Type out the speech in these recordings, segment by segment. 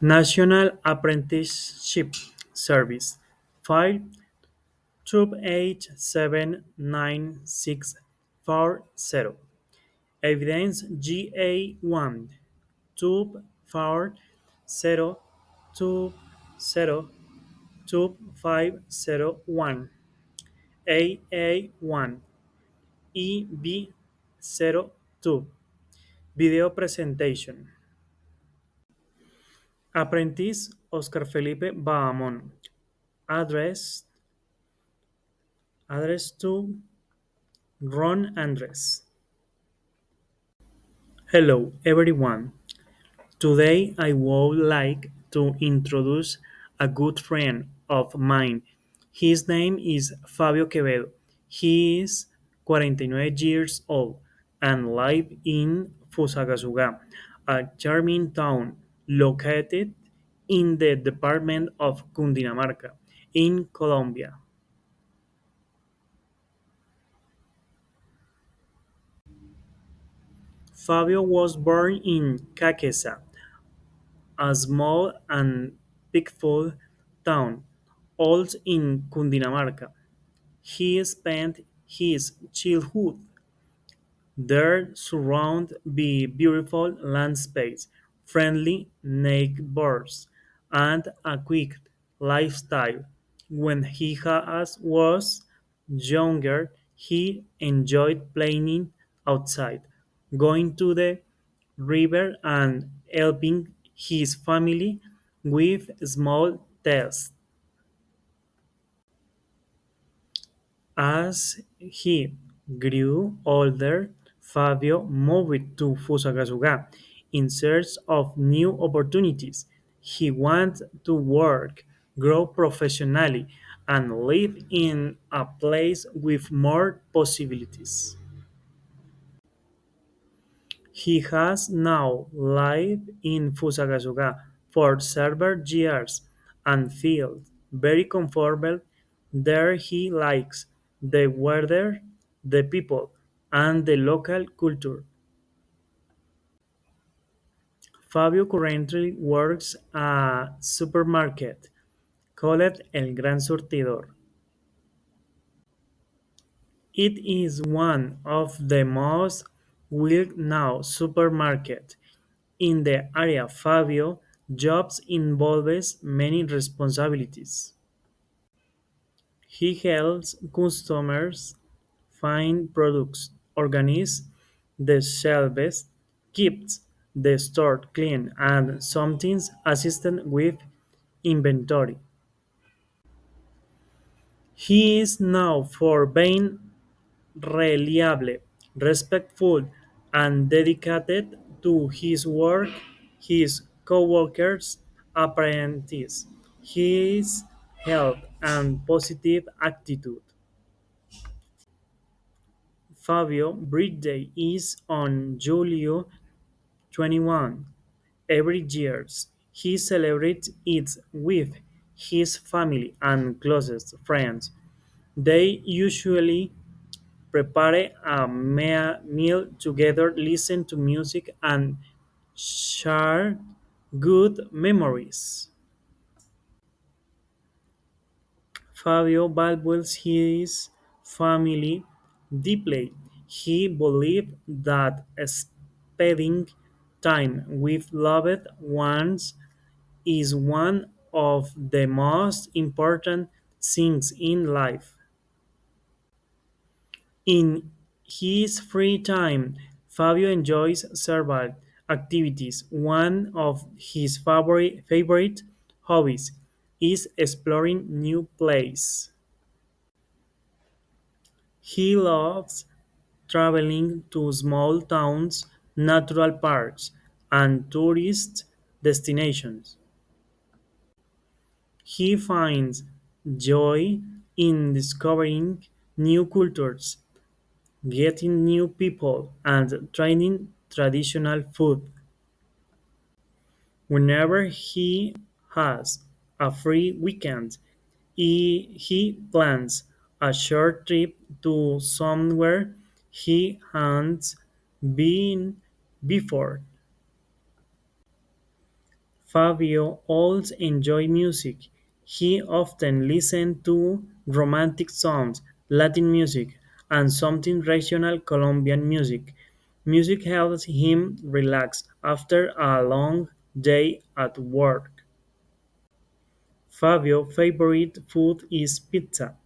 National Apprenticeship Service. File Troop 879640. Evidence GA1 Troop 40202501 AA1 EB02. Video presentation. Apprentice Oscar Felipe Bahamón. Address address to Ron Andres. Hello everyone. Today I would like to introduce a good friend of mine. His name is Fabio Quevedo. He is 49 years old and lives in Fusagasugá, a charming town located in the department of Cundinamarca in Colombia. Fabio was born in Caquesa, a small and peaceful town, also in Cundinamarca. He spent his childhood there, surrounded by beautiful landscapes, friendly neighbors, and a quick lifestyle. When was younger, he enjoyed playing outside, going to the river, and helping his family with small tasks. As he grew older, Fabio moved to Fusagasugá in search of new opportunities. He wanted to work, grow professionally, and live in a place with more possibilities. He has now lived in Fusagasugá for several years and feels very comfortable there. He likes the weather, the people, and the local culture. Fabio currently works at a supermarket called El Gran Surtidor. It is one of the most well-known supermarkets in the area. Fabio jobs involves many responsibilities. He helps customers find products, organize the shelves, keeps the store clean, and sometimes assists with inventory. He is known for being reliable, respectful, and dedicated to his work. His co-workers apprentice his health and positive attitude. Fabio's birthday is on July 21. Every year, he celebrates it with his family and closest friends. They usually prepare a meal together, listen to music, and share good memories. Fabio values his family deeply. He believed that spending time with loved ones is one of the most important things in life. In his free time, Fabio enjoys several activities. One of his favorite hobbies is exploring new places. He loves traveling to small towns, natural parks, and tourist destinations. He finds joy in discovering new cultures, getting new people, and trying traditional food. Whenever he has a free weekend, he plans a short trip to somewhere he hasn't been before. Fabio also enjoys music. He often listens to romantic songs, Latin music, and something regional Colombian music. Music helps him relax after a long day at work. Fabio's favorite food is pizza.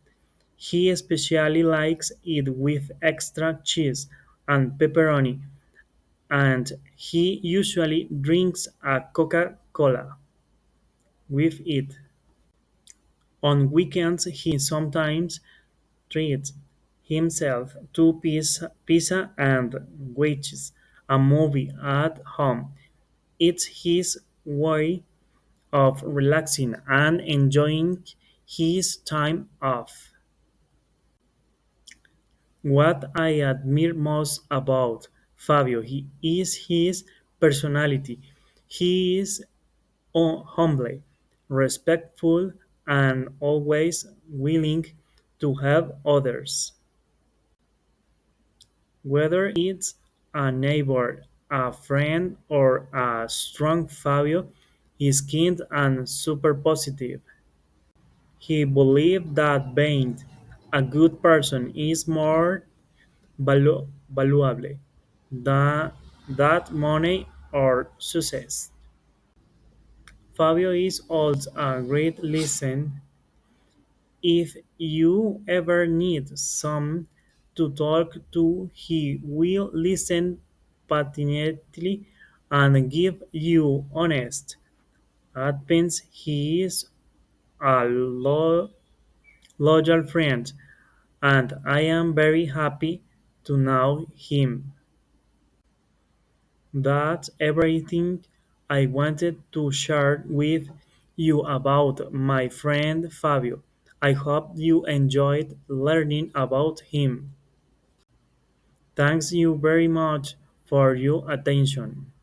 He especially likes it with extra cheese and pepperoni, and he usually drinks a Coca-Cola with it. On weekends, he sometimes treats himself to pizza and watches a movie at home. It's his way of relaxing and enjoying his time off. What I admire most about Fabio is his personality. He is humble, respectful, and always willing to help others. Whether it's a neighbor, a friend, or a strong Fabio is kind and super positive. He believed that being a good person is more valuable than that money or success. Fabio is also a great listener. If you ever need some to talk to, he will listen patiently and give you honest advice. He is a loyal friend, and I am very happy to know him. That's everything I wanted to share with you about my friend Fabio. I hope you enjoyed learning about him. Thanks you very much for your attention.